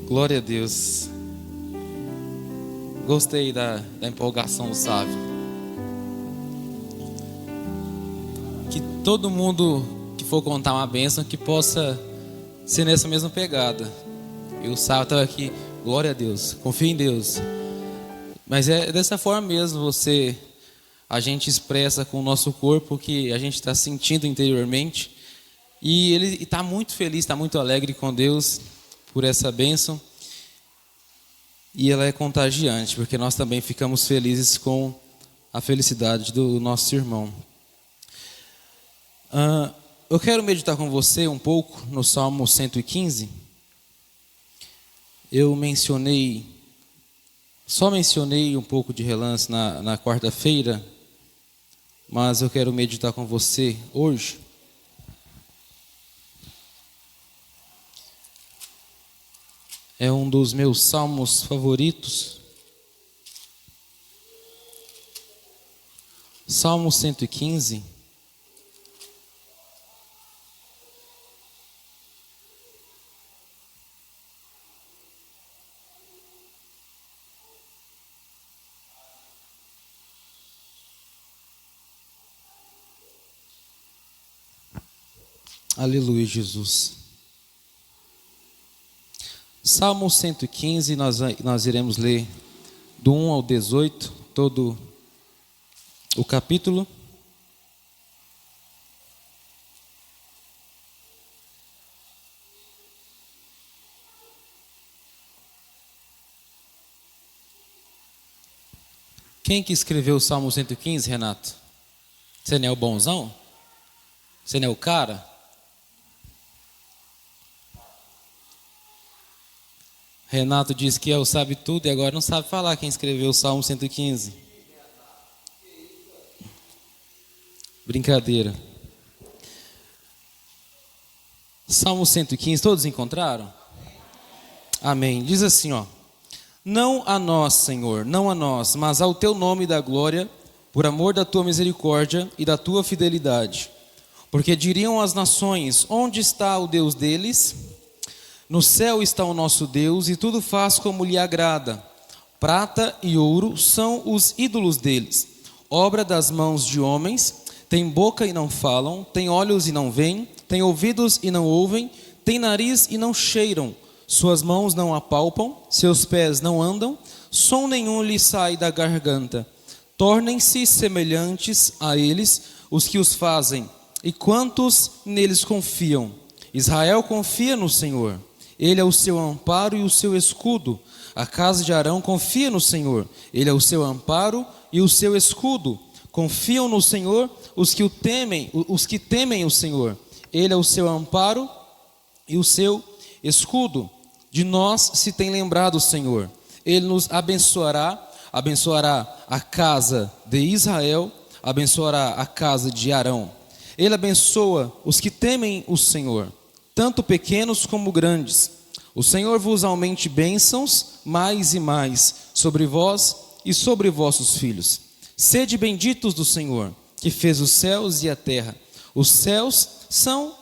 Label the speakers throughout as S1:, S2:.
S1: Glória a Deus. Gostei da empolgação do Sávio. Que todo mundo que for contar uma bênção que possa ser nessa mesma pegada. E o Sávio estava aqui, glória a Deus, confia em Deus. Mas é dessa forma mesmo, a gente expressa com o nosso corpo o que a gente está sentindo interiormente. E ele está muito feliz, está muito alegre com Deus por essa bênção. E ela é contagiante, porque nós também ficamos felizes com a felicidade do nosso irmão. Eu quero meditar com você um pouco no Salmo 115. Eu só mencionei um pouco de relance na quarta-feira, mas eu quero meditar com você hoje. É um dos meus salmos favoritos. Salmo 115. Aleluia, Jesus. Salmo 115, nós iremos ler do 1 ao 18, todo o capítulo. Quem que escreveu o Salmo 115, Renato? Você não é o bonzão? Você não é o cara? Renato disse que eu sabe tudo e agora não sabe falar quem escreveu o Salmo 115. Brincadeira. Salmo 115, todos encontraram? Amém. Diz assim, ó: não a nós, Senhor, não a nós, mas ao teu nome da glória, por amor da tua misericórdia e da tua fidelidade. Porque diriam as nações: onde está o Deus deles? No céu está o nosso Deus, e tudo faz como lhe agrada. Prata e ouro são os ídolos deles, obra das mãos de homens. Tem boca e não falam, tem olhos e não veem, tem ouvidos e não ouvem, tem nariz e não cheiram. Suas mãos não apalpam, seus pés não andam, som nenhum lhe sai da garganta. Tornem-se semelhantes a eles os que os fazem, e quantos neles confiam. Israel confia no Senhor. Ele é o seu amparo e o seu escudo. A casa de Arão confia no Senhor. Ele é o seu amparo e o seu escudo. Confiam no Senhor os que temem o Senhor. Ele é o seu amparo e o seu escudo. De nós se tem lembrado o Senhor. Ele nos abençoará a casa de Israel, abençoará a casa de Arão. Ele abençoa os que temem o Senhor, tanto pequenos como grandes. O Senhor vos aumente bênçãos mais e mais sobre vós e sobre vossos filhos. Sede benditos do Senhor, que fez os céus e a terra. Os céus são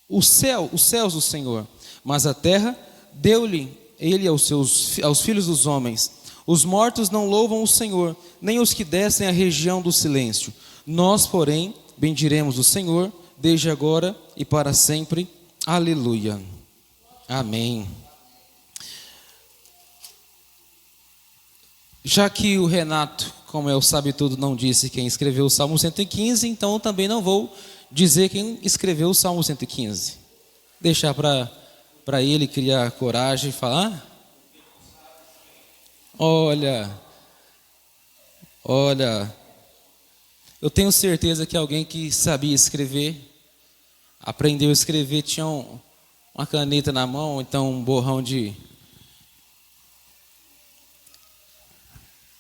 S1: os céus do Senhor, mas a terra deu-lhe ele aos filhos dos homens. Os mortos não louvam o Senhor, nem os que descem à região do silêncio. Nós, porém, bendiremos o Senhor, desde agora e para sempre. Aleluia. Amém. Já que o Renato, como eu sabe tudo, não disse quem escreveu o Salmo 115, então eu também não vou dizer quem escreveu o Salmo 115. Deixar para ele criar coragem e falar. Olha, eu tenho certeza que alguém que sabia escrever, aprendeu a escrever, tinha uma caneta na mão, então um borrão de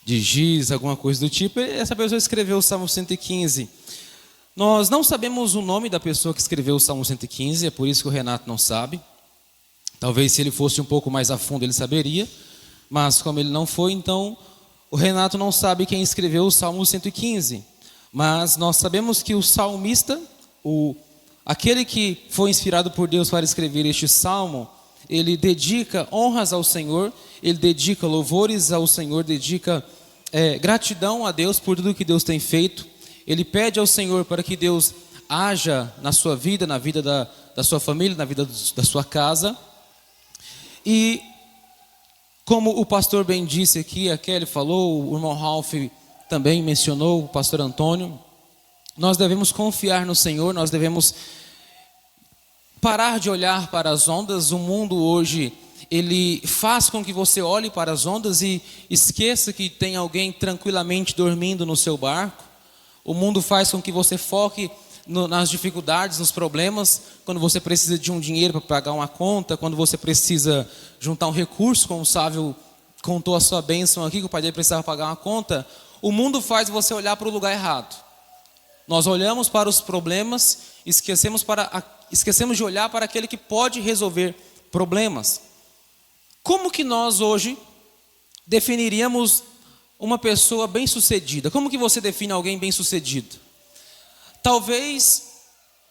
S1: giz, alguma coisa do tipo. Essa pessoa escreveu o Salmo 115. Nós não sabemos o nome da pessoa que escreveu o Salmo 115, é por isso que o Renato não sabe. Talvez se ele fosse um pouco mais a fundo ele saberia, mas como ele não foi, então o Renato não sabe quem escreveu o Salmo 115. Mas nós sabemos que o salmista, aquele que foi inspirado por Deus para escrever este salmo, ele dedica honras ao Senhor, ele dedica louvores ao Senhor, dedica gratidão a Deus por tudo que Deus tem feito. Ele pede ao Senhor para que Deus haja na sua vida, na vida da sua família, na vida da sua casa. E como o pastor bem disse aqui, a Kelly falou, o irmão Ralph também mencionou, o pastor Antônio, nós devemos confiar no Senhor, nós devemos parar de olhar para as ondas. O mundo hoje, ele faz com que você olhe para as ondas e esqueça que tem alguém tranquilamente dormindo no seu barco. O mundo faz com que você foque nas dificuldades, nos problemas, quando você precisa de um dinheiro para pagar uma conta, quando você precisa juntar um recurso, como o Sávio contou a sua bênção aqui, que o pai dele precisava pagar uma conta. O mundo faz você olhar para o lugar errado. Nós olhamos para os problemas, esquecemos de olhar para aquele que pode resolver problemas. Como que nós hoje definiríamos uma pessoa bem-sucedida? Como que você define alguém bem-sucedido? Talvez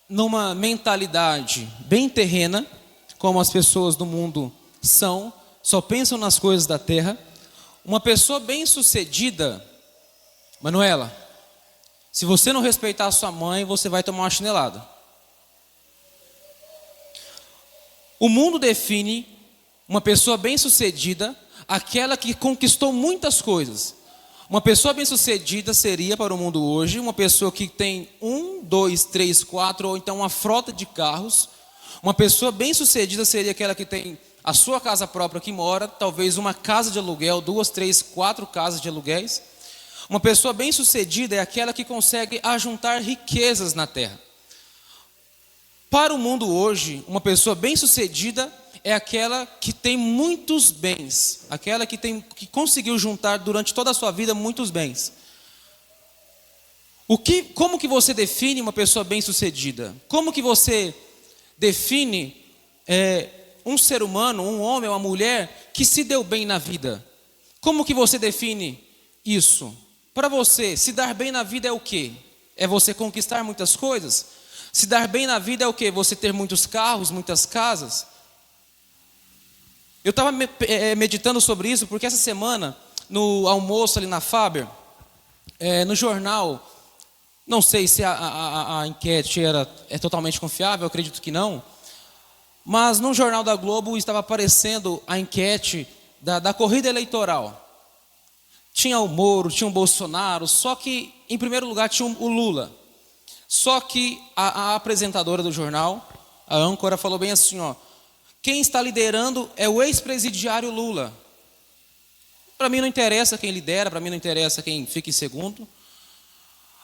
S1: numa mentalidade bem terrena, como as pessoas do mundo são, só pensam nas coisas da terra. Uma pessoa bem-sucedida, Manuela, se você não respeitar a sua mãe, você vai tomar uma chinelada. O mundo define uma pessoa bem-sucedida, aquela que conquistou muitas coisas. Uma pessoa bem-sucedida seria, para o mundo hoje, uma pessoa que tem 1, 2, 3, 4, ou então uma frota de carros. Uma pessoa bem-sucedida seria aquela que tem a sua casa própria que mora, talvez uma casa de aluguel, 2, 3, 4 casas de aluguéis. Uma pessoa bem-sucedida é aquela que consegue ajuntar riquezas na terra. Para o mundo hoje, uma pessoa bem-sucedida é aquela que tem muitos bens, aquela que conseguiu juntar durante toda a sua vida muitos bens. Como que você define uma pessoa bem-sucedida? Como que você define um ser humano, um homem, uma mulher que se deu bem na vida? Como que você define isso? Para você, se dar bem na vida é o quê? É você conquistar muitas coisas? Se dar bem na vida é o quê? Você ter muitos carros, muitas casas? Eu estava meditando sobre isso, porque essa semana, no almoço ali na Faber, no jornal, não sei se a enquete é totalmente confiável, eu acredito que não, mas no Jornal da Globo estava aparecendo a enquete da corrida eleitoral. Tinha o Moro, tinha o Bolsonaro, só que em primeiro lugar tinha o Lula. Só que a apresentadora do jornal, a âncora, falou bem assim, ó: quem está liderando é o ex-presidiário Lula. Para mim não interessa quem lidera, para mim não interessa quem fica em segundo.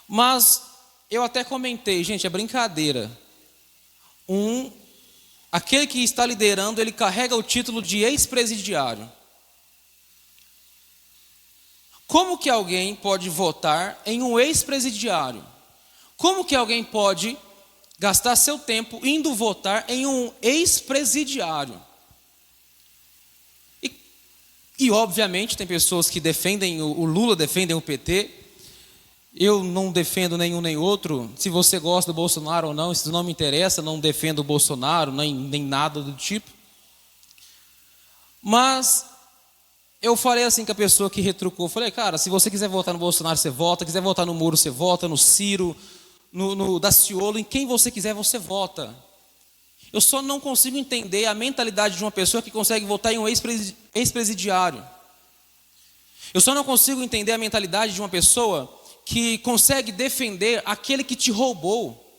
S1: Mas eu até comentei, gente, é brincadeira. Aquele que está liderando, ele carrega o título de ex-presidiário. Como que alguém pode votar em um ex-presidiário? Como que alguém pode gastar seu tempo indo votar em um ex-presidiário? E obviamente tem pessoas que defendem o Lula, defendem o PT. Eu não defendo nenhum nem outro. Se você gosta do Bolsonaro ou não, isso não me interessa, não defendo o Bolsonaro, nem nada do tipo. Mas eu falei assim com a pessoa que retrucou, falei, cara, se você quiser votar no Bolsonaro, você vota, quiser votar no Moro, você vota, no Ciro, no Daciolo, em quem você quiser, você vota. Eu só não consigo entender a mentalidade de uma pessoa que consegue votar em um ex-presidiário. Eu só não consigo entender a mentalidade de uma pessoa que consegue defender aquele que te roubou.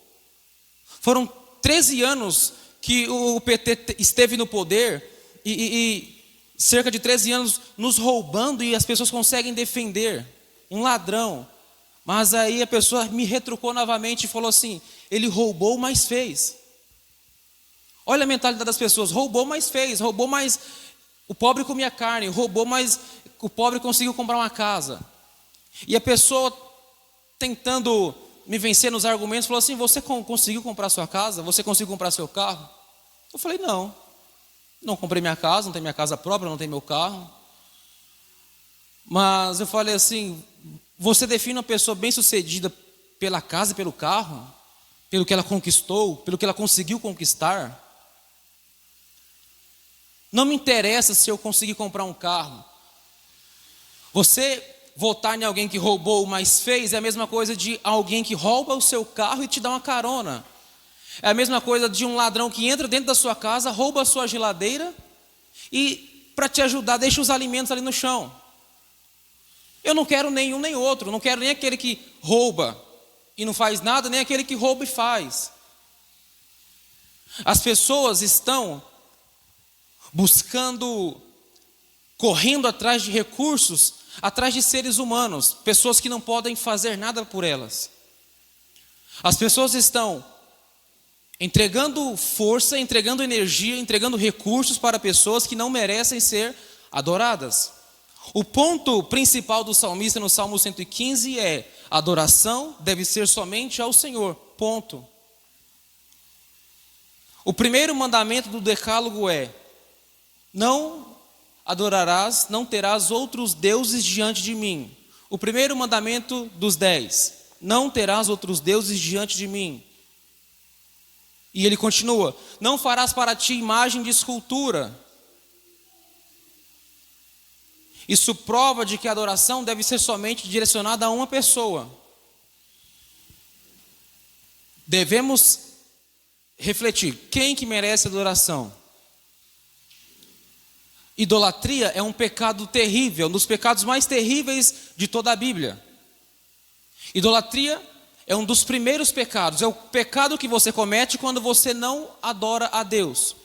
S1: Foram 13 anos que o PT esteve no poder e cerca de 13 anos nos roubando, e as pessoas conseguem defender um ladrão. Mas aí a pessoa me retrucou novamente e falou assim: ele roubou, mas fez. Olha a mentalidade das pessoas: roubou, mas fez. Roubou, mas o pobre comia carne. Roubou, mas o pobre conseguiu comprar uma casa. E a pessoa, tentando me vencer nos argumentos, falou assim: você conseguiu comprar sua casa? Você conseguiu comprar seu carro? Eu falei: não comprei minha casa, não tenho minha casa própria, não tenho meu carro. Mas eu falei assim: você define uma pessoa bem-sucedida pela casa e pelo carro? Pelo que ela conquistou? Pelo que ela conseguiu conquistar? Não me interessa se eu conseguir comprar um carro. Você votar em alguém que roubou, mas fez, é a mesma coisa de alguém que rouba o seu carro e te dá uma carona. É a mesma coisa de um ladrão que entra dentro da sua casa, rouba a sua geladeira e, para te ajudar, deixa os alimentos ali no chão. Eu não quero nenhum nem outro. Não quero nem aquele que rouba e não faz nada, nem aquele que rouba e faz. As pessoas estão buscando, correndo atrás de recursos, atrás de seres humanos, pessoas que não podem fazer nada por elas. As pessoas estão entregando força, entregando energia, entregando recursos para pessoas que não merecem ser adoradas. O ponto principal do salmista no Salmo 115 é: a adoração deve ser somente ao Senhor, ponto. O primeiro mandamento do decálogo é: não adorarás, não terás outros deuses diante de mim. O primeiro mandamento dos 10: não terás outros deuses diante de mim. E ele continua: não farás para ti imagem de escultura. Isso prova de que a adoração deve ser somente direcionada a uma pessoa. Devemos refletir: quem que merece adoração? Idolatria é um pecado terrível, um dos pecados mais terríveis de toda a Bíblia. Idolatria é um dos primeiros pecados, é o pecado que você comete quando você não adora a Deus.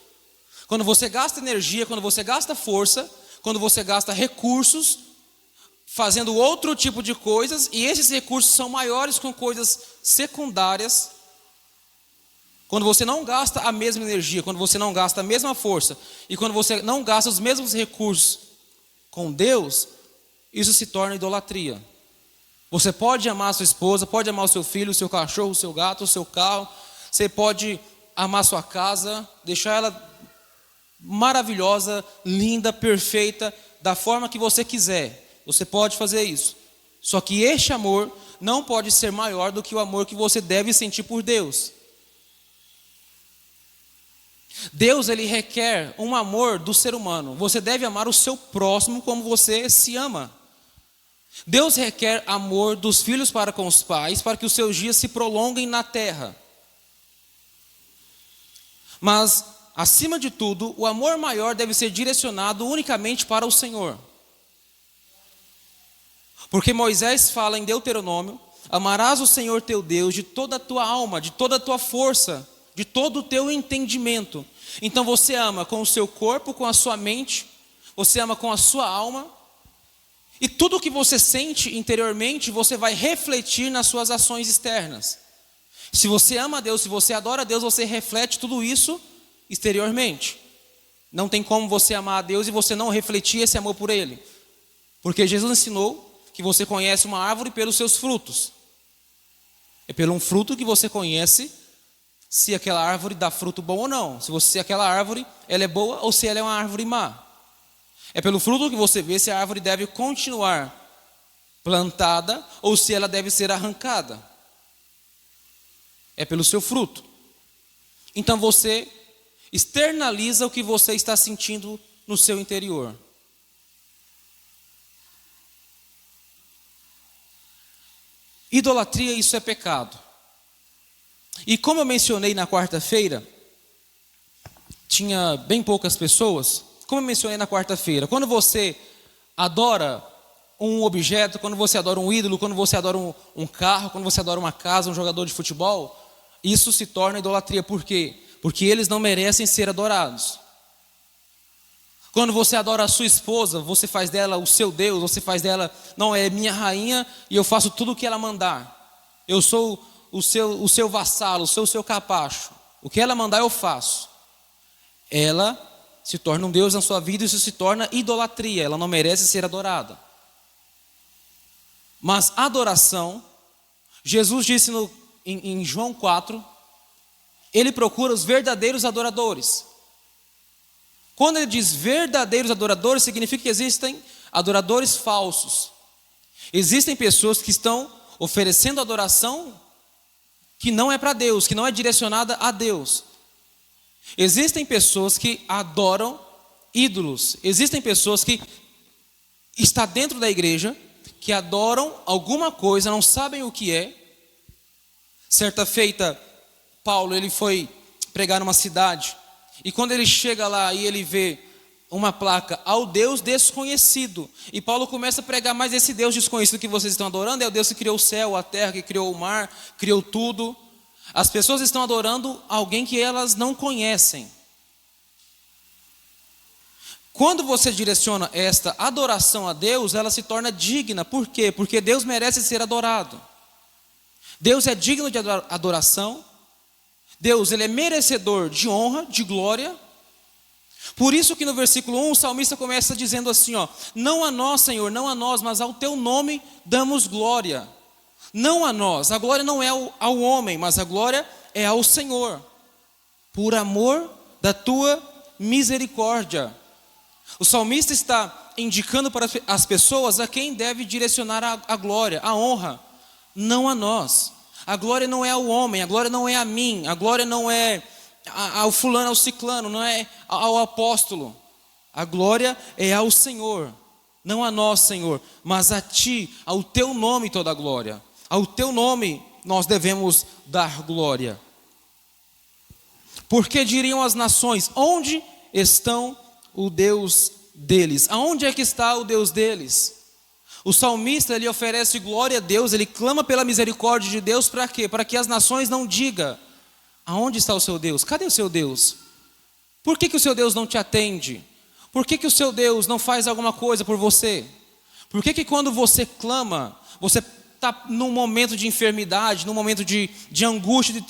S1: Quando você gasta energia, quando você gasta força, quando você gasta recursos, fazendo outro tipo de coisas, e esses recursos são maiores com coisas secundárias. Quando você não gasta a mesma energia, quando você não gasta a mesma força, e quando você não gasta os mesmos recursos com Deus, isso se torna idolatria. Você pode amar a sua esposa, pode amar o seu filho, o seu cachorro, o seu gato, o seu carro. Você pode amar a sua casa, deixar ela maravilhosa, linda, perfeita, da forma que você quiser. Você pode fazer isso. Só que este amor não pode ser maior do que o amor que você deve sentir por Deus. Deus, ele requer um amor do ser humano. Você deve amar o seu próximo como você se ama. Deus requer amor dos filhos para com os pais, para que os seus dias se prolonguem na terra. Mas, acima de tudo, o amor maior deve ser direcionado unicamente para o Senhor. Porque Moisés fala em Deuteronômio: amarás o Senhor teu Deus de toda a tua alma, de toda a tua força, de todo o teu entendimento. Então você ama com o seu corpo, com a sua mente, você ama com a sua alma, e tudo que você sente interiormente, você vai refletir nas suas ações externas. Se você ama a Deus, se você adora a Deus, você reflete tudo isso exteriormente. Não tem como você amar a Deus e você não refletir esse amor por Ele. Porque Jesus ensinou que você conhece uma árvore pelos seus frutos. É pelo um fruto que você conhece se aquela árvore dá fruto bom ou não. Se aquela árvore ela é boa ou se ela é uma árvore má. É pelo fruto que você vê se a árvore deve continuar plantada ou se ela deve ser arrancada. É pelo seu fruto. Então você externaliza o que você está sentindo no seu interior. Idolatria, isso é pecado. E como eu mencionei na quarta-feira, tinha bem poucas pessoas. Como eu mencionei na quarta-feira, quando você adora um objeto, quando você adora um ídolo, quando você adora um carro, quando você adora uma casa, um jogador de futebol, isso se torna idolatria. Por quê? Porque eles não merecem ser adorados. Quando você adora a sua esposa, você faz dela o seu Deus, você faz dela: não, é minha rainha e eu faço tudo o que ela mandar. Eu sou o seu vassalo, sou o seu capacho. O que ela mandar eu faço. Ela se torna um Deus na sua vida e isso se torna idolatria. Ela não merece ser adorada. Mas adoração, Jesus disse em João 4, Ele procura os verdadeiros adoradores. Quando Ele diz verdadeiros adoradores, significa que existem adoradores falsos. Existem pessoas que estão oferecendo adoração que não é para Deus, que não é direcionada a Deus. Existem pessoas que adoram ídolos. Existem pessoas que estão dentro da igreja, que adoram alguma coisa, não sabem o que é. Certa feita, Paulo, ele foi pregar numa cidade, e quando ele chega lá e ele vê uma placa, ao Deus desconhecido, e Paulo começa a pregar, mas esse Deus desconhecido que vocês estão adorando é o Deus que criou o céu, a terra, que criou o mar, criou tudo. As pessoas estão adorando alguém que elas não conhecem. Quando você direciona esta adoração a Deus, ela se torna digna. Por quê? Porque Deus merece ser adorado. Deus é digno de adoração. Deus, ele é merecedor de honra, de glória. Por isso que no versículo 1 o salmista começa dizendo assim, ó: não a nós, Senhor, não a nós, mas ao teu nome damos glória. Não a nós, a glória não é ao homem, mas a glória é ao Senhor, por amor da tua misericórdia. O salmista está indicando para as pessoas a quem deve direcionar a glória, a honra, não a nós. A glória não é ao homem, a glória não é a mim, a glória não é ao fulano, ao ciclano, não é ao apóstolo. A glória é ao Senhor, não a nós, Senhor, mas a ti, ao teu nome toda a glória. Ao teu nome nós devemos dar glória. Porque diriam as nações: onde estão o Deus deles? Aonde é que está o Deus deles? O salmista, ele oferece glória a Deus, ele clama pela misericórdia de Deus para quê? Para que as nações não digam: aonde está o seu Deus? Cadê o seu Deus? Por que o seu Deus não te atende? Por que o seu Deus não faz alguma coisa por você? Por que quando você clama, você está num momento de enfermidade, num momento de angústia,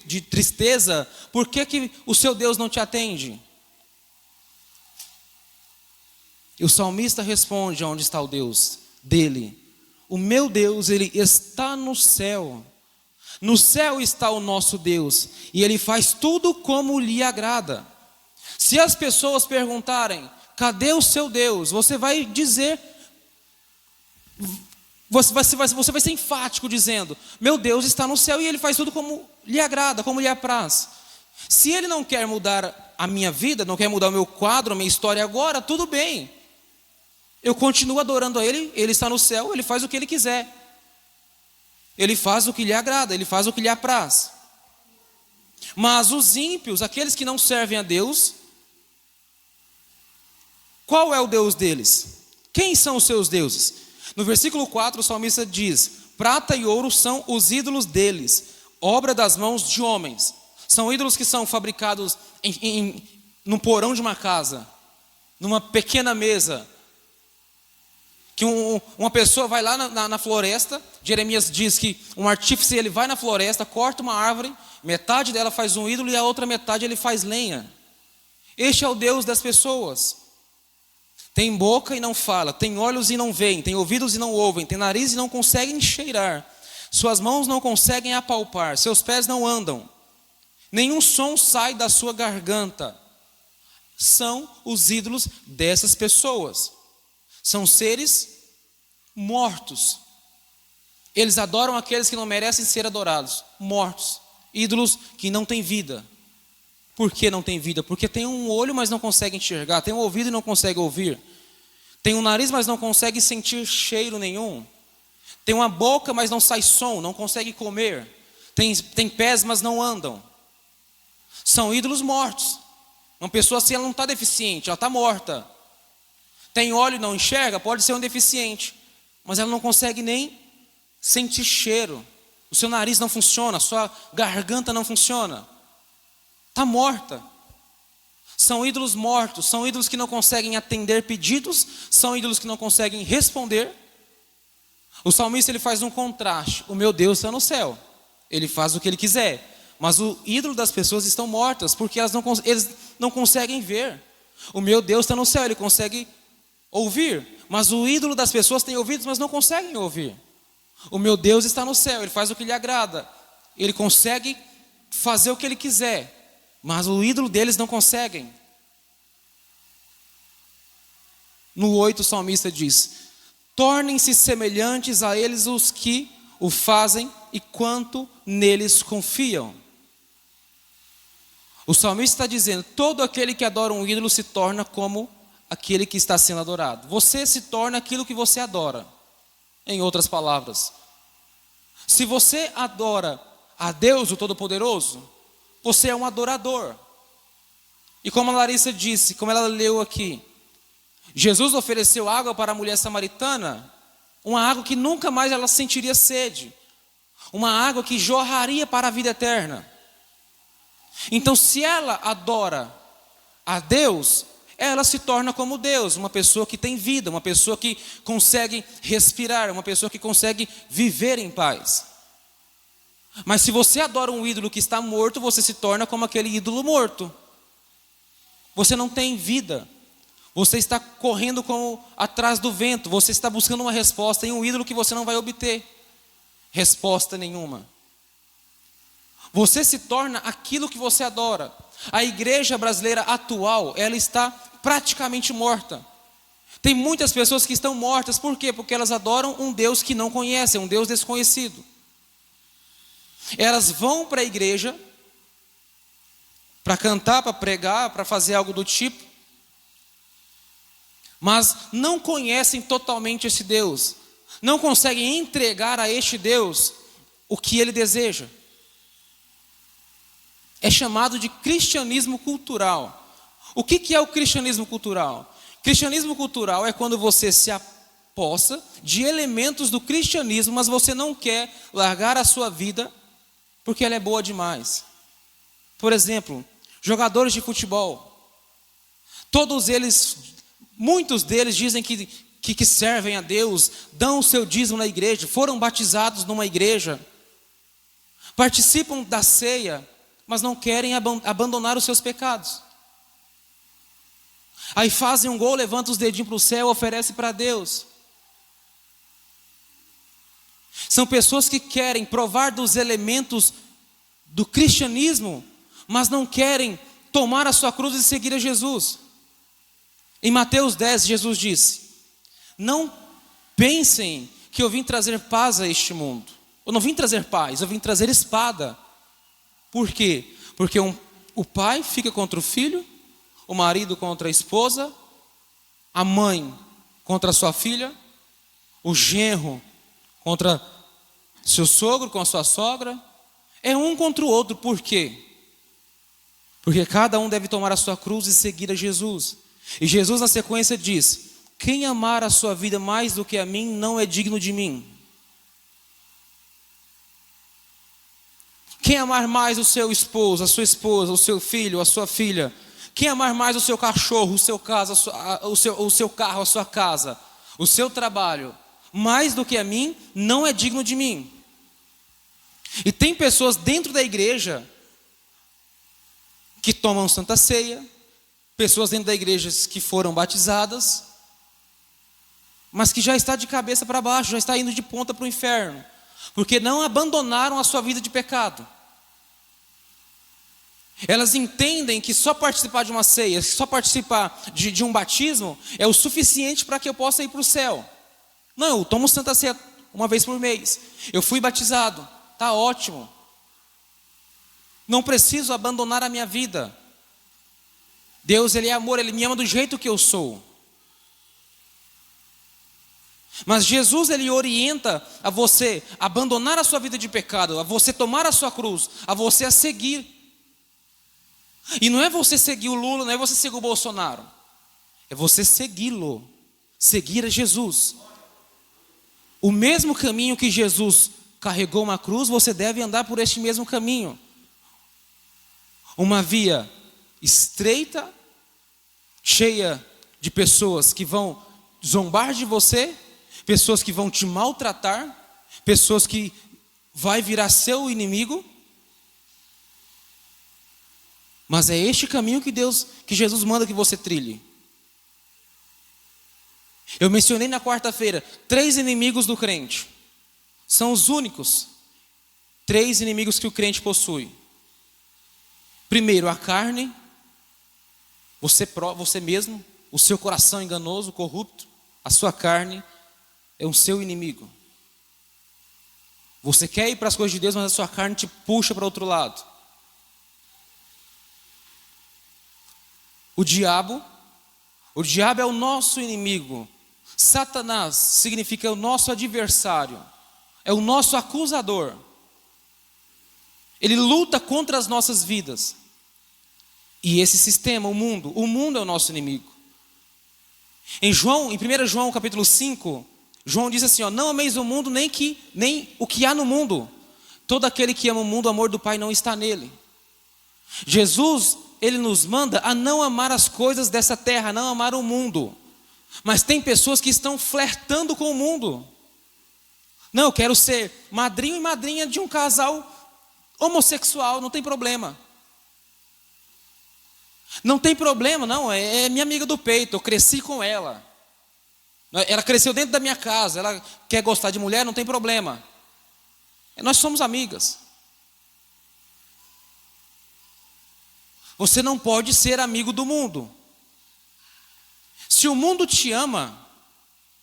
S1: de tristeza, por que o seu Deus não te atende? E o salmista responde: onde está o Deus dele? O meu Deus, ele está no céu. No céu está o nosso Deus, e ele faz tudo como lhe agrada. Se as pessoas perguntarem: cadê o seu Deus? Você vai dizer, você vai ser enfático dizendo: meu Deus está no céu e ele faz tudo como lhe agrada, como lhe apraz. Se ele não quer mudar a minha vida, não quer mudar o meu quadro, a minha história agora, tudo bem. Eu continuo adorando a ele, ele está no céu, ele faz o que ele quiser. Ele faz o que lhe agrada, ele faz o que lhe apraz. Mas os ímpios, aqueles que não servem a Deus, qual é o Deus deles? Quem são os seus deuses? No versículo 4 o salmista diz: prata e ouro são os ídolos deles, obra das mãos de homens. São ídolos que são fabricados num porão de uma casa, numa pequena mesa, que uma pessoa vai lá na floresta. Jeremias diz que um artífice, ele vai na floresta, corta uma árvore, metade dela faz um ídolo e a outra metade ele faz lenha. Este é o Deus das pessoas. Tem boca e não fala, tem olhos e não veem, tem ouvidos e não ouvem, tem nariz e não conseguem cheirar, suas mãos não conseguem apalpar, seus pés não andam, nenhum som sai da sua garganta. São os ídolos dessas pessoas. São seres mortos. Eles adoram aqueles que não merecem ser adorados, mortos, ídolos que não têm vida. Por que não tem vida? Porque tem um olho, mas não consegue enxergar, tem um ouvido e não consegue ouvir, tem um nariz, mas não consegue sentir cheiro nenhum, tem uma boca, mas não sai som, não consegue comer, tem pés, mas não andam. São ídolos mortos. Uma pessoa assim, ela não está deficiente, ela está morta. Tem olho e não enxerga, pode ser um deficiente, mas ela não consegue nem sentir cheiro. O seu nariz não funciona, a sua garganta não funciona. Está morta. São ídolos mortos, são ídolos que não conseguem atender pedidos, são ídolos que não conseguem responder. O salmista, ele faz um contraste: o meu Deus está no céu, ele faz o que ele quiser, mas o ídolo das pessoas estão mortas, porque eles não conseguem ver. O meu Deus está no céu, ele consegue ouvir, mas o ídolo das pessoas tem ouvidos, mas não conseguem ouvir. O meu Deus está no céu, ele faz o que lhe agrada, ele consegue fazer o que ele quiser, mas o ídolo deles não conseguem. No 8 o salmista diz: tornem-se semelhantes a eles os que o fazem e quanto neles confiam. O salmista está dizendo: todo aquele que adora um ídolo se torna como aquele que está sendo adorado. Você se torna aquilo que você adora. Em outras palavras, se você adora a Deus, o Todo-Poderoso, você é um adorador. E como a Larissa disse, como ela leu aqui, Jesus ofereceu água para a mulher samaritana, uma água que nunca mais ela sentiria sede, uma água que jorraria para a vida eterna. Então, se ela adora a Deus, ela se torna como Deus, uma pessoa que tem vida, uma pessoa que consegue respirar, uma pessoa que consegue viver em paz. Mas se você adora um ídolo que está morto, você se torna como aquele ídolo morto. Você não tem vida. Você está correndo como atrás do vento. Você está buscando uma resposta em um ídolo que você não vai obter resposta nenhuma. Você se torna aquilo que você adora. A igreja brasileira atual, ela está praticamente morta. Tem muitas pessoas que estão mortas. Por quê? Porque elas adoram um Deus que não conhecem, um Deus desconhecido. Elas vão para a igreja para cantar, para pregar, para fazer algo do tipo, mas não conhecem totalmente esse Deus, não conseguem entregar a este Deus o que Ele deseja. É chamado de cristianismo cultural. O que é o cristianismo cultural? Cristianismo cultural é quando você se apossa de elementos do cristianismo, mas você não quer largar a sua vida porque ela é boa demais. Por exemplo, jogadores de futebol, todos eles, muitos deles dizem que servem a Deus, dão o seu dízimo na igreja, foram batizados numa igreja, participam da ceia, mas não querem abandonar os seus pecados. Aí fazem um gol, levantam os dedinhos para o céu, oferecem para Deus. São pessoas que querem provar dos elementos do cristianismo, mas não querem tomar a sua cruz e seguir a Jesus. Em Mateus 10, Jesus disse: não pensem que eu vim trazer paz a este mundo. Eu não vim trazer paz, eu vim trazer espada. Por quê? Porque o pai fica contra o filho, o marido contra a esposa, a mãe contra a sua filha, o genro contra seu sogro com a sua sogra. É um contra o outro. Por quê? Porque cada um deve tomar a sua cruz e seguir a Jesus. E Jesus na sequência diz: quem amar a sua vida mais do que a mim não é digno de mim. Quem amar mais o seu esposo, a sua esposa, o seu filho, a sua filha, quem amar mais o seu cachorro, o seu carro, a sua casa, o seu trabalho, mais do que a mim, não é digno de mim. E tem pessoas dentro da igreja que tomam Santa Ceia, pessoas dentro da igreja que foram batizadas, mas que já está de cabeça para baixo, já está indo de ponta para o inferno, porque não abandonaram a sua vida de pecado. Elas entendem que só participar de uma ceia, só participar de um batismo é o suficiente para que eu possa ir para o céu. Não, eu tomo Santa Ceia uma vez por mês, eu fui batizado, está ótimo. Não preciso abandonar a minha vida. Deus, Ele é amor, Ele me ama do jeito que eu sou. Mas Jesus, Ele orienta a você abandonar a sua vida de pecado, a você tomar a sua cruz, a você a seguir. E não é você seguir o Lula, não é você seguir o Bolsonaro, é você segui-lo, seguir a Jesus. O mesmo caminho que Jesus carregou uma cruz, você deve andar por este mesmo caminho. Uma via estreita, cheia de pessoas que vão zombar de você, pessoas que vão te maltratar, pessoas que vai virar seu inimigo. Mas é este caminho que Jesus manda que você trilhe. Eu mencionei na quarta-feira 3 inimigos do crente. São os únicos 3 inimigos que o crente possui. Primeiro, a carne, você mesmo, o seu coração enganoso, corrupto, a sua carne é o seu inimigo. Você quer ir para as coisas de Deus, mas a sua carne te puxa para outro lado. O diabo é o nosso inimigo. Satanás significa o nosso adversário, é o nosso acusador. Ele luta contra as nossas vidas. E esse sistema, o mundo é o nosso inimigo. Em 1 João capítulo 5, João diz assim, não ameis o mundo nem o que há no mundo. Todo aquele que ama o mundo, o amor do Pai não está nele. Jesus, ele nos manda a não amar as coisas dessa terra, não amar o mundo. Mas tem pessoas que estão flertando com o mundo. Não, eu quero ser madrinho e madrinha de um casal homossexual, não tem problema. Não tem problema, não, é minha amiga do peito, eu cresci com ela. Ela cresceu dentro da minha casa, ela quer gostar de mulher, não tem problema. Nós somos amigas. Você não pode ser amigo do mundo. Se o mundo te ama,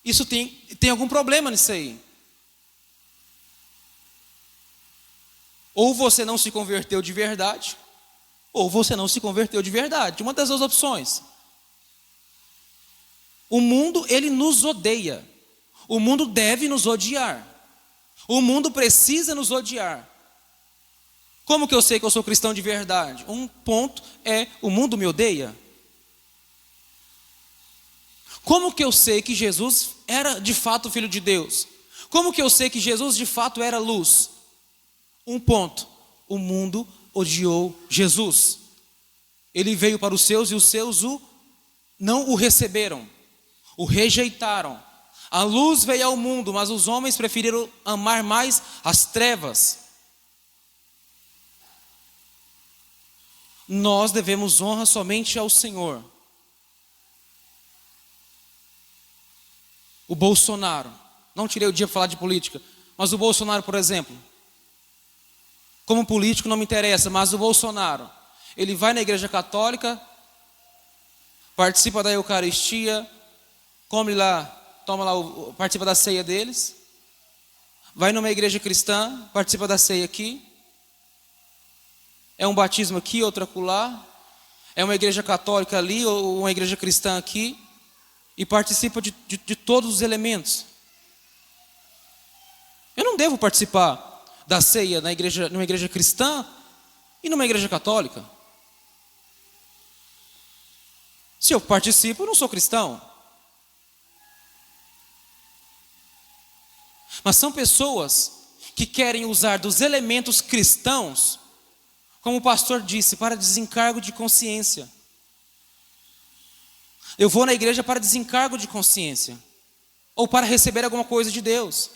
S1: isso tem algum problema nisso aí. Ou você não se converteu de verdade, ou você não se converteu de verdade. Uma das duas opções. O mundo, ele nos odeia. O mundo deve nos odiar. O mundo precisa nos odiar. Como que eu sei que eu sou cristão de verdade? Um ponto é, o mundo me odeia. Como que eu sei que Jesus era de fato filho de Deus? Como que eu sei que Jesus de fato era luz? Um ponto, o mundo odiou Jesus. Ele veio para os seus e os seus não o receberam, o rejeitaram. A luz veio ao mundo, mas os homens preferiram amar mais as trevas. Nós devemos honra somente ao Senhor. O Bolsonaro, não tirei o dia para falar de política, mas o Bolsonaro, por exemplo, como político não me interessa, mas o Bolsonaro, ele vai na igreja católica, participa da Eucaristia, come lá, toma lá, participa da ceia deles, vai numa igreja cristã, participa da ceia aqui, é um batismo aqui, outro acolá, é uma igreja católica ali, ou uma igreja cristã aqui, e participa de todos os elementos. Eu não devo participar da ceia numa igreja cristã e numa igreja católica. Se eu participo, eu não sou cristão. Mas são pessoas que querem usar dos elementos cristãos, como o pastor disse, para desencargo de consciência. Eu vou na igreja para desencargo de consciência, ou para receber alguma coisa de Deus.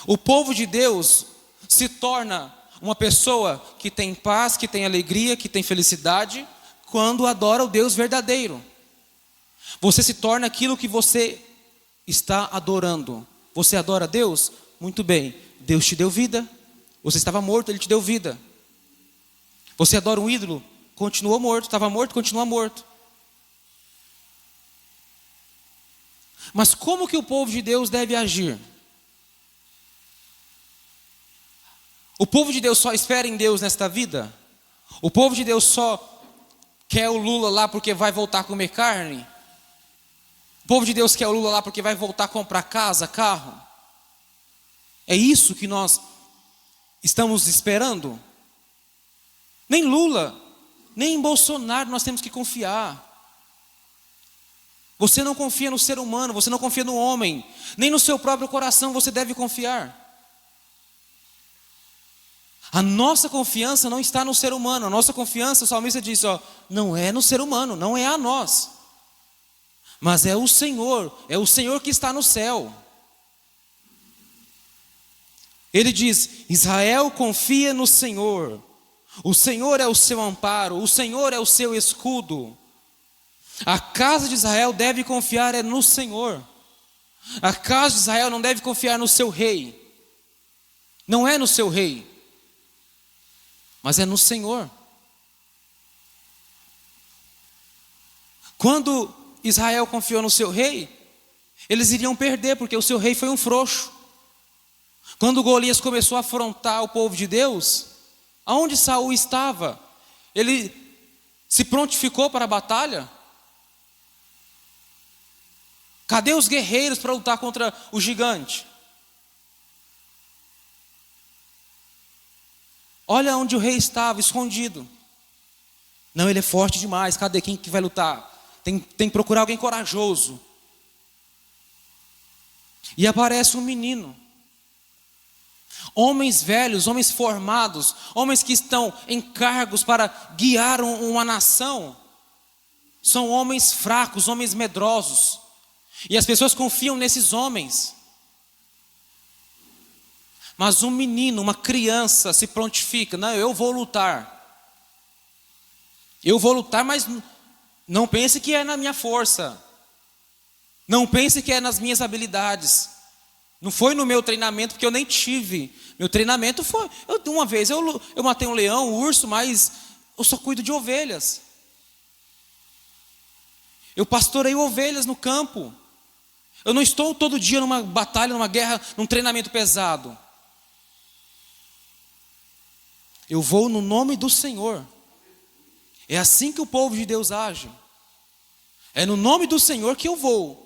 S1: O povo de Deus se torna uma pessoa que tem paz, que tem alegria, que tem felicidade, quando adora o Deus verdadeiro. Você se torna aquilo que você está adorando. Você adora Deus? Muito bem, Deus te deu vida. Você estava morto, Ele te deu vida. Você adora um ídolo? Continuou morto, estava morto, continua morto. Mas como que o povo de Deus deve agir? O povo de Deus só espera em Deus nesta vida? O povo de Deus só quer o Lula lá porque vai voltar a comer carne? O povo de Deus quer o Lula lá porque vai voltar a comprar casa, carro? É isso que nós estamos esperando? Nem Lula, nem em Bolsonaro nós temos que confiar. Você não confia no ser humano, você não confia no homem, nem no seu próprio coração você deve confiar. A nossa confiança não está no ser humano. A nossa confiança, o salmista diz, não é no ser humano, não é a nós, mas é o Senhor que está no céu. Ele diz, Israel confia no Senhor. O Senhor é o seu amparo, o Senhor é o seu escudo. A casa de Israel deve confiar no Senhor. A casa de Israel não deve confiar no seu rei. Não é no seu rei, mas é no Senhor. Quando Israel confiou no seu rei, eles iriam perder, porque o seu rei foi um frouxo. Quando Golias começou a afrontar o povo de Deus, aonde Saul estava? Ele Se prontificou para a batalha? Cadê os guerreiros para lutar contra o gigante? Olha onde o rei estava, escondido. Não, ele é forte demais. Cadê? Quem que vai lutar? Tem que procurar alguém corajoso. E aparece um menino. Homens velhos, homens formados, homens que estão em cargos para guiar uma nação, são homens fracos, homens medrosos. E as pessoas confiam nesses homens. Mas um menino, uma criança se prontifica. Não, eu vou lutar. Eu vou lutar, mas não pense que é na minha força. Não pense que é nas minhas habilidades. Não foi no meu treinamento, porque eu nem tive. Meu treinamento foi... Uma vez eu matei um leão, um urso, mas eu só cuido de ovelhas. Eu pastorei ovelhas no campo. Eu não estou todo dia numa batalha, numa guerra, num treinamento pesado. Eu vou no nome do Senhor. É assim que o povo de Deus age. É no nome do Senhor que eu vou.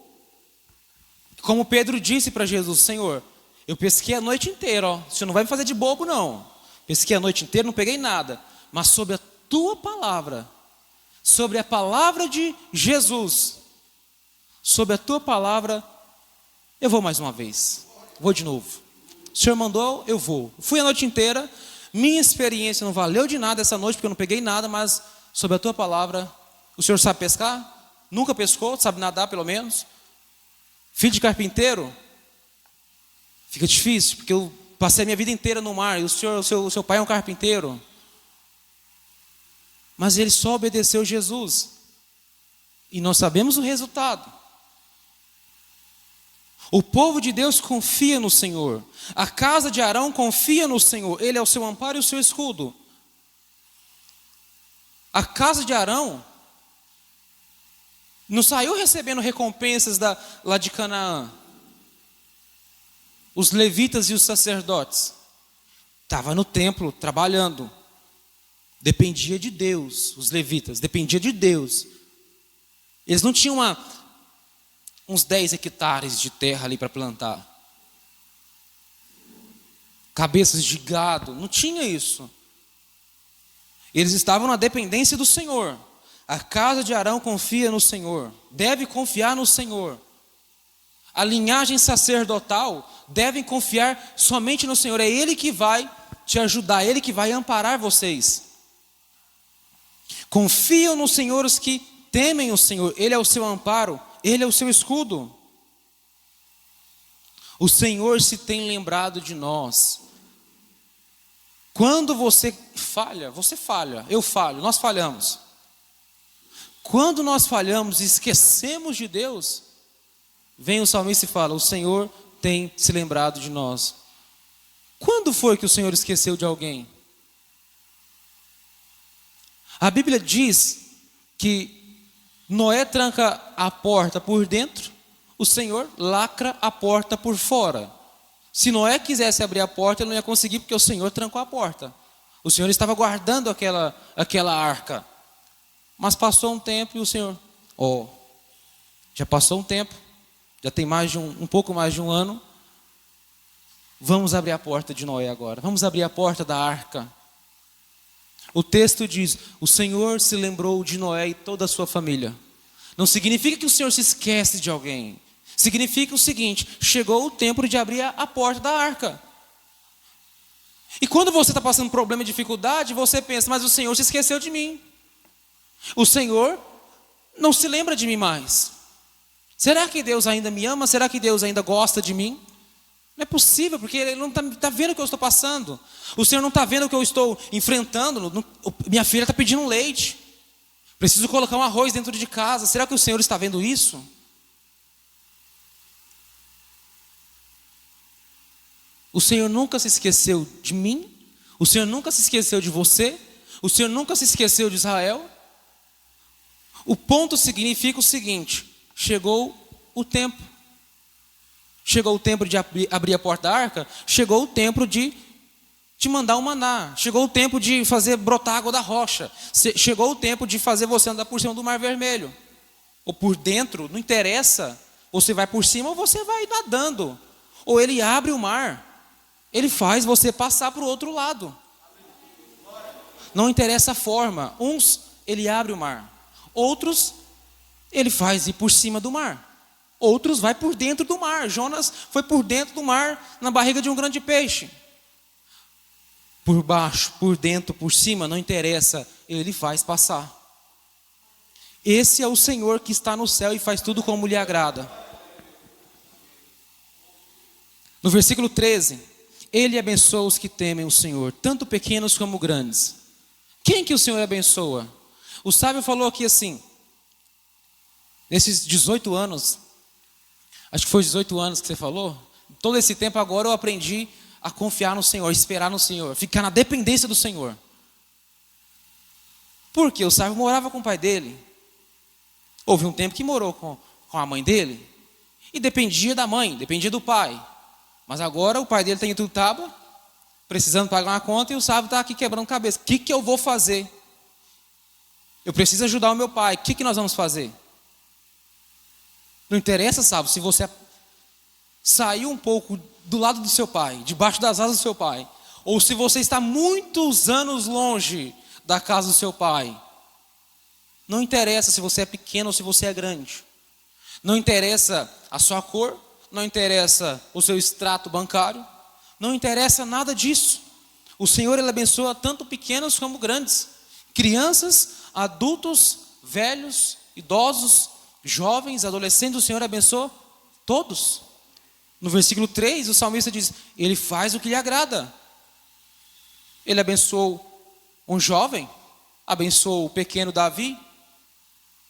S1: Como Pedro disse para Jesus: Senhor, eu pesquei a noite inteira, ó. O Senhor não vai me fazer de bobo, não. Pesquei a noite inteira, não peguei nada. Mas sobre a tua palavra, sobre a palavra de Jesus, sobre a tua palavra, eu vou mais uma vez. Vou de novo. O Senhor mandou, eu vou. Fui a noite inteira. Minha experiência não valeu de nada essa noite, porque eu não peguei nada, mas sobre a tua palavra, o Senhor sabe pescar? Nunca pescou, sabe nadar pelo menos? Filho de carpinteiro? Fica difícil, porque eu passei a minha vida inteira no mar, e o seu pai é um carpinteiro. Mas ele só obedeceu Jesus. E nós sabemos o resultado. O povo de Deus confia no Senhor. A casa de Arão confia no Senhor. Ele é o seu amparo e o seu escudo. A casa de Arão não saiu recebendo recompensas lá de Canaã. Os levitas e os sacerdotes. Estava no templo trabalhando. Dependia de Deus. Os levitas dependiam de Deus. Eles não tinham uns 10 hectares de terra ali para plantar. Cabeças de gado, não tinha isso. Eles estavam na dependência do Senhor. A casa de Arão confia no Senhor, deve confiar no Senhor. A linhagem sacerdotal deve confiar somente no Senhor. É Ele que vai te ajudar, é Ele que vai amparar vocês. Confiam no Senhor os que temem o Senhor, Ele é o seu amparo, Ele é o seu escudo. O Senhor se tem lembrado de nós. Quando você falha, eu falho, nós falhamos. Quando nós falhamos e esquecemos de Deus, vem o salmista e fala: o Senhor tem se lembrado de nós. Quando foi que o Senhor esqueceu de alguém? A Bíblia diz que Noé tranca a porta por dentro, o Senhor lacra a porta por fora. Se Noé quisesse abrir a porta, ele não ia conseguir, porque o Senhor trancou a porta. O Senhor estava guardando aquela arca. Mas passou um tempo e o Senhor, já passou um tempo, já tem um pouco mais de um ano. Vamos abrir a porta de Noé agora. Vamos abrir a porta da arca. O texto diz: o Senhor se lembrou de Noé e toda a sua família. Não significa que o Senhor se esquece de alguém. Significa o seguinte: chegou o tempo de abrir a porta da arca. E quando você está passando problema e dificuldade, você pensa: mas o Senhor se esqueceu de mim. O Senhor não se lembra de mim mais. Será que Deus ainda me ama? Será que Deus ainda gosta de mim? Não é possível, porque Ele não está vendo o que eu estou passando. O Senhor não está vendo o que eu estou enfrentando. Minha filha está pedindo um leite. Preciso colocar um arroz dentro de casa. Será que o Senhor está vendo isso? O Senhor nunca se esqueceu de mim. O Senhor nunca se esqueceu de você. O Senhor nunca se esqueceu de Israel. O ponto significa o seguinte: chegou o tempo. Chegou o tempo de abrir a porta da arca. Chegou o tempo de te mandar um maná. Chegou o tempo de fazer brotar água da rocha. Chegou o tempo de fazer você andar por cima do Mar Vermelho. Ou por dentro, não interessa. Você vai por cima ou você vai nadando. Ou ele abre o mar. Ele faz você passar para o outro lado. Não interessa a forma. Uns, ele abre o mar. Outros, ele faz ir por cima do mar. Outros, vai por dentro do mar. Jonas foi por dentro do mar, na barriga de um grande peixe. Por baixo, por dentro, por cima, não interessa. Ele faz passar. Esse é o Senhor que está no céu e faz tudo como lhe agrada. No versículo 13, ele abençoa os que temem o Senhor, tanto pequenos como grandes. Quem que o Senhor abençoa? O sábio falou aqui assim, nesses 18 anos, acho que foi 18 anos que você falou, todo esse tempo agora eu aprendi a confiar no Senhor, esperar no Senhor, ficar na dependência do Senhor. Porque o sábio morava com o pai dele. Houve um tempo que morou com a mãe dele e dependia da mãe, dependia do pai. Mas agora o pai dele está em Ituiutaba, precisando pagar uma conta, e o sábio está aqui quebrando cabeça. O que eu vou fazer? Eu preciso ajudar o meu pai. O que nós vamos fazer? Não interessa, sábio, se você saiu um pouco do lado do seu pai, debaixo das asas do seu pai, ou se você está muitos anos longe da casa do seu pai. Não interessa se você é pequeno ou se você é grande. Não interessa a sua cor, não interessa o seu extrato bancário, não interessa nada disso. O Senhor, ele abençoa tanto pequenos como grandes, crianças, adultos, velhos, idosos, jovens, adolescentes. O Senhor abençoa todos. No versículo 3, o salmista diz, ele faz o que lhe agrada. Ele abençoou um jovem, abençoou o pequeno Davi,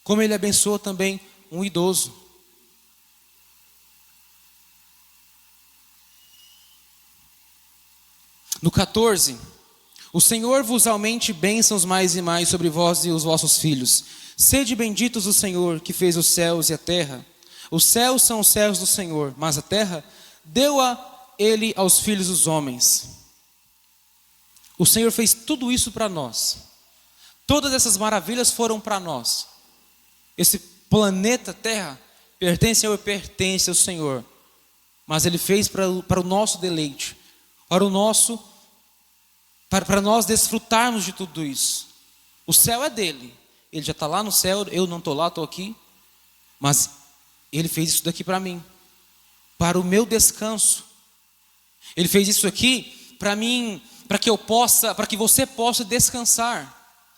S1: como ele abençoa também um idoso. No 14, o Senhor vos aumente bênçãos mais e mais sobre vós e os vossos filhos. Sede benditos do Senhor, que fez os céus e a terra. Os céus são os céus do Senhor, mas a terra deu-a ele aos filhos dos homens. O Senhor fez tudo isso para nós. Todas essas maravilhas foram para nós. Esse planeta Terra pertence ao Senhor. Mas Ele fez para o nosso deleite, para nós desfrutarmos de tudo isso. O céu é dele. Ele já está lá no céu, eu não estou lá, estou aqui. Mas Ele fez isso daqui para mim, para o meu descanso. Ele fez isso aqui para mim, para que você possa descansar.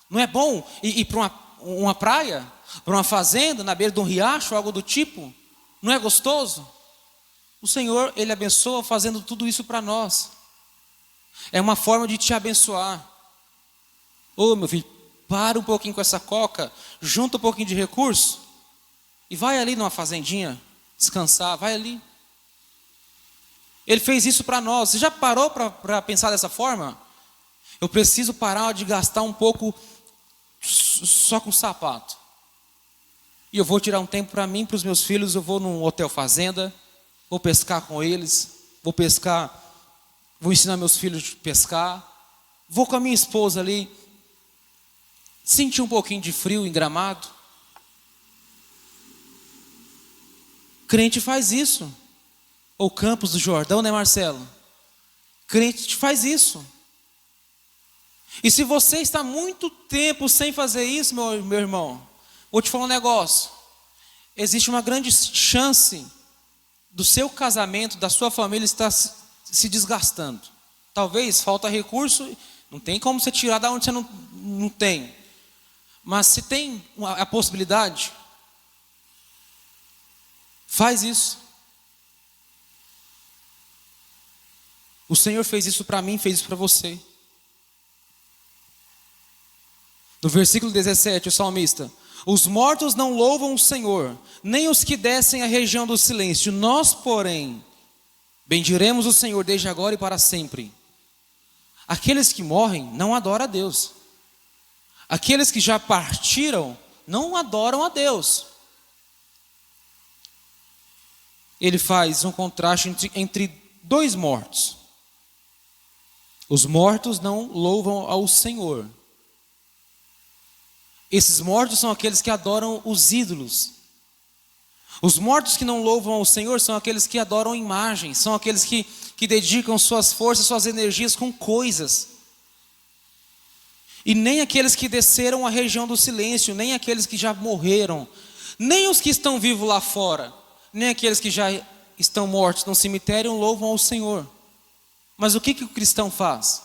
S1: Não é bom ir para uma praia, para uma fazenda, na beira de um riacho, algo do tipo? Não é gostoso? O Senhor, Ele abençoa fazendo tudo isso para nós. É uma forma de te abençoar. Ô meu filho, para um pouquinho com essa coca, junta um pouquinho de recurso e vai ali numa fazendinha descansar, vai ali. Ele fez isso para nós. Você já parou para pensar dessa forma? Eu preciso parar de gastar um pouco só com sapato. E eu vou tirar um tempo para mim, para os meus filhos. Eu vou num hotel fazenda, vou pescar com eles, vou ensinar meus filhos a pescar, vou com a minha esposa ali, sentir um pouquinho de frio em Gramado. Crente faz isso. Ou Campos do Jordão, né, Marcelo? Crente faz isso. E se você está muito tempo sem fazer isso, meu irmão, vou te falar um negócio. Existe uma grande chance do seu casamento, da sua família estar se desgastando. Talvez falta recurso, não tem como você tirar da onde você não tem. Mas se tem a possibilidade, faz isso. O Senhor fez isso para mim, fez isso para você. No versículo 17, o salmista: os mortos não louvam o Senhor, nem os que descem à região do silêncio. Nós, porém, bendiremos o Senhor desde agora e para sempre. Aqueles que morrem não adoram a Deus. Aqueles que já partiram não adoram a Deus. Ele faz um contraste entre dois mortos. Os mortos não louvam ao Senhor. Esses mortos são aqueles que adoram os ídolos. Os mortos que não louvam ao Senhor são aqueles que adoram imagens, são aqueles que dedicam suas forças, suas energias com coisas. E nem aqueles que desceram à região do silêncio, nem aqueles que já morreram, nem os que estão vivos lá fora, nem aqueles que já estão mortos no cemitério louvam ao Senhor. Mas o que o cristão faz?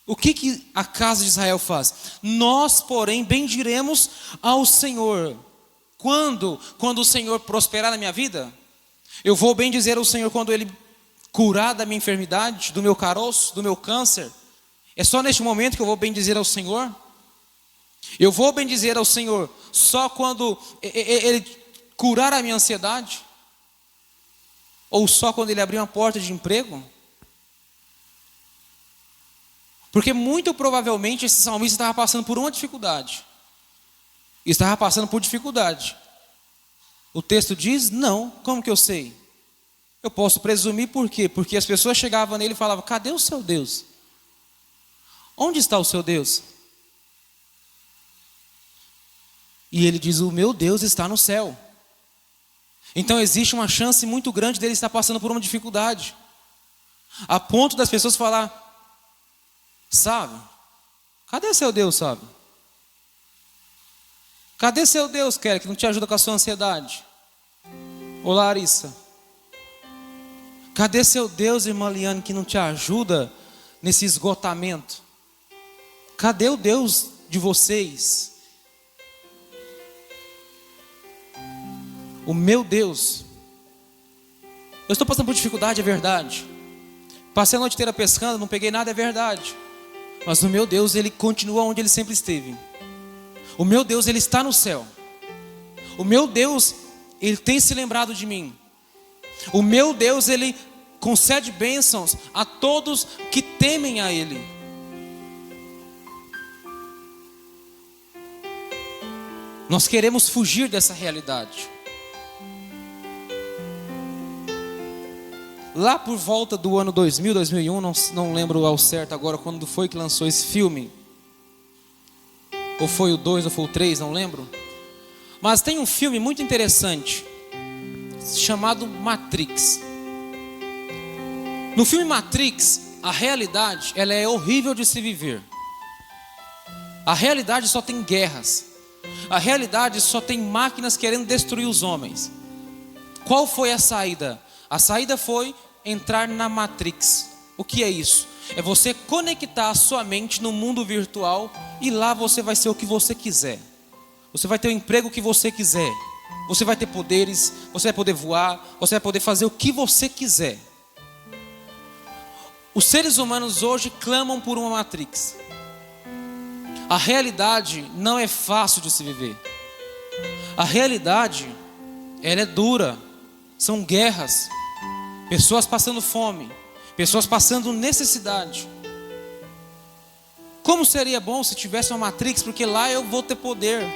S1: O que a casa de Israel faz? Nós, porém, bendiremos ao Senhor. Quando o Senhor prosperar na minha vida, eu vou bendizer ao Senhor quando Ele curar da minha enfermidade, do meu caroço, do meu câncer. É só neste momento que eu vou bendizer ao Senhor? Eu vou bendizer ao Senhor só quando Ele curar a minha ansiedade? Ou só quando Ele abrir uma porta de emprego? Porque muito provavelmente esse salmista estava passando por uma dificuldade. Estava passando por dificuldade. O texto diz, não, como que eu sei? Eu posso presumir por quê? Porque as pessoas chegavam nele e falavam, cadê o seu Deus? Onde está o seu Deus? E ele diz, o meu Deus está no céu. Então existe uma chance muito grande dele estar passando por uma dificuldade. A ponto das pessoas falar, sabe, cadê seu Deus, sabe? Cadê seu Deus, Kelly, que não te ajuda com a sua ansiedade? Ô Larissa, cadê seu Deus, irmã Liane, que não te ajuda nesse esgotamento? Cadê o Deus de vocês? O meu Deus. Eu estou passando por dificuldade, é verdade. Passei a noite inteira pescando, não peguei nada, é verdade. Mas o meu Deus, Ele continua onde Ele sempre esteve. O meu Deus, Ele está no céu. O meu Deus, Ele tem se lembrado de mim. O meu Deus, Ele concede bênçãos a todos que temem a Ele. Nós queremos fugir dessa realidade. Lá por volta do ano 2000, 2001, não lembro ao certo agora quando foi que lançou esse filme. Ou foi o 2 ou foi o 3, não lembro. Mas tem um filme muito interessante, chamado Matrix. No filme Matrix, a realidade, ela é horrível de se viver. A realidade só tem guerras. A realidade só tem máquinas querendo destruir os homens. Qual foi a saída? A saída foi entrar na Matrix. O que é isso? É você conectar a sua mente no mundo virtual e lá você vai ser o que você quiser. Você vai ter o emprego que você quiser. Você vai ter poderes, você vai poder voar, você vai poder fazer o que você quiser. Os seres humanos hoje clamam por uma Matrix. A realidade não é fácil de se viver. A realidade, ela é dura. São guerras, pessoas passando fome, pessoas passando necessidade. Como seria bom se tivesse uma Matrix, porque lá eu vou ter poder,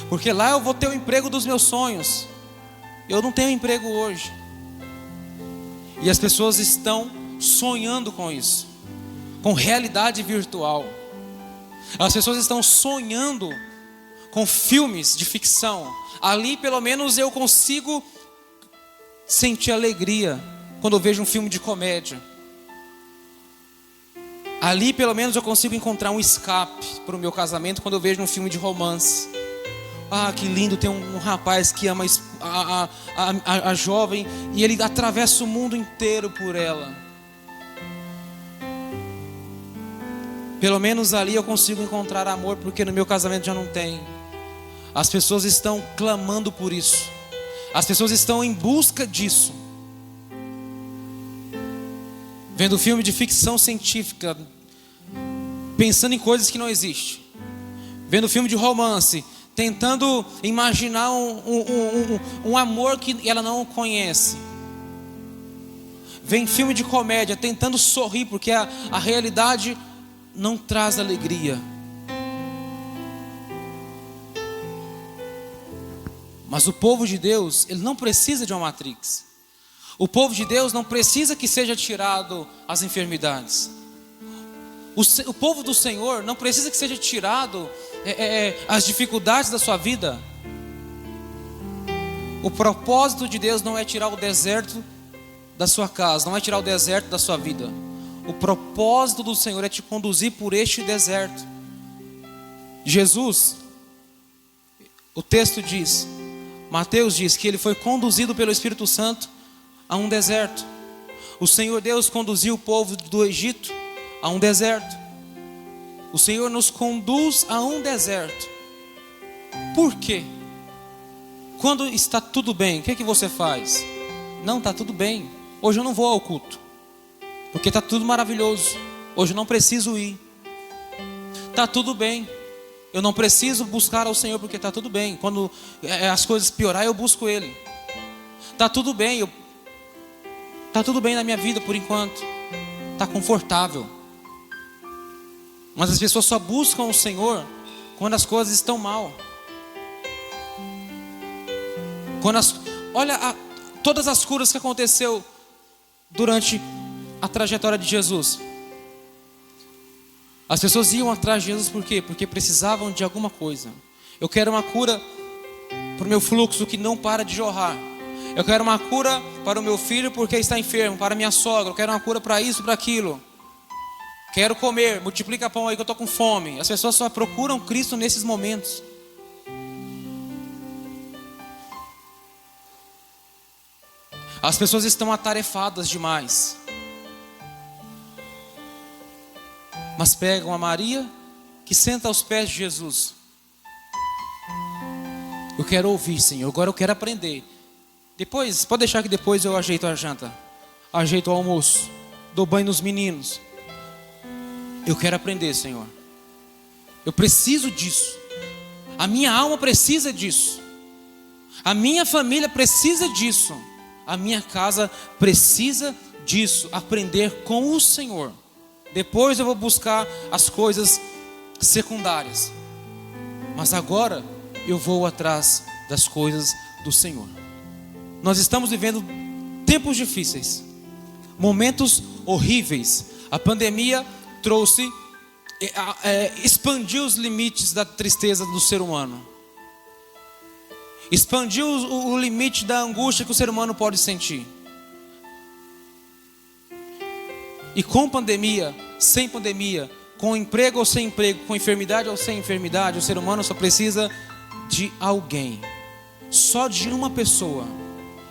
S1: porque lá eu vou ter o emprego dos meus sonhos. Eu não tenho emprego hoje. E as pessoas estão sonhando com isso, com realidade virtual. As pessoas estão sonhando com filmes de ficção. Ali pelo menos eu consigo sentir alegria quando eu vejo um filme de comédia. Ali pelo menos eu consigo encontrar um escape para o meu casamento quando eu vejo um filme de romance. Ah, que lindo, tem um rapaz que ama a jovem e ele atravessa o mundo inteiro por ela. Pelo menos ali eu consigo encontrar amor, porque no meu casamento já não tem. As pessoas estão clamando por isso. As pessoas estão em busca disso. Vendo filme de ficção científica, pensando em coisas que não existem. Vendo filme de romance, tentando imaginar um amor que ela não conhece. Vem filme de comédia, tentando sorrir, porque a realidade não traz alegria. Mas o povo de Deus, ele não precisa de uma Matrix. O povo de Deus não precisa que seja tirado as enfermidades. O povo do Senhor não precisa que seja tirado as dificuldades da sua vida. O propósito de Deus não é tirar o deserto da sua casa, não é tirar o deserto da sua vida. O propósito do Senhor é te conduzir por este deserto. Jesus, o texto diz, Mateus diz que ele foi conduzido pelo Espírito Santo a um deserto. O Senhor Deus conduziu o povo do Egito a um deserto. O Senhor nos conduz a um deserto. Por quê? Quando está tudo bem, o que você faz? Não, está tudo bem. Hoje eu não vou ao culto, porque está tudo maravilhoso. Hoje eu não preciso ir. Está tudo bem. Eu não preciso buscar ao Senhor, porque está tudo bem. Quando as coisas piorar, eu busco Ele. Está tudo bem. Está tudo bem na minha vida por enquanto. Está confortável. Mas as pessoas só buscam o Senhor quando as coisas estão mal. Olha todas as curas que aconteceu durante a trajetória de Jesus. As pessoas iam atrás de Jesus por quê? Porque precisavam de alguma coisa. Eu quero uma cura para o meu fluxo que não para de jorrar. Eu quero uma cura para o meu filho porque está enfermo, para a minha sogra. Eu quero uma cura para isso, para aquilo. Quero comer, multiplica pão aí que eu estou com fome. As pessoas só procuram Cristo nesses momentos. As pessoas estão atarefadas demais. Mas pegam a Maria que senta aos pés de Jesus. Eu quero ouvir, Senhor, agora eu quero aprender. Depois, pode deixar que depois eu ajeito a janta, ajeito o almoço, dou banho nos meninos. Eu quero aprender, Senhor. Eu preciso disso. A minha alma precisa disso. A minha família precisa disso. A minha casa precisa disso. Aprender com o Senhor. Depois eu vou buscar as coisas secundárias. Mas agora eu vou atrás das coisas do Senhor. Nós estamos vivendo tempos difíceis, momentos horríveis. A pandemia trouxe, expandiu os limites da tristeza do ser humano. Expandiu o limite da angústia que o ser humano pode sentir. E com pandemia, sem pandemia, com emprego ou sem emprego, com enfermidade ou sem enfermidade, o ser humano só precisa de alguém. Só de uma pessoa.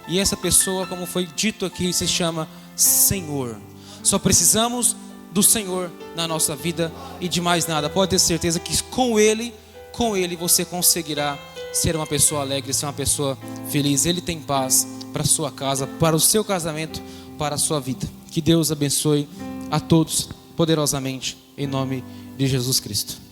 S1: E essa pessoa, como foi dito aqui, se chama Senhor. Só precisamos do Senhor na nossa vida e de mais nada. Pode ter certeza que com Ele você conseguirá ser uma pessoa alegre, ser uma pessoa feliz. Ele tem paz para a sua casa, para o seu casamento, para a sua vida. Que Deus abençoe a todos poderosamente, em nome de Jesus Cristo.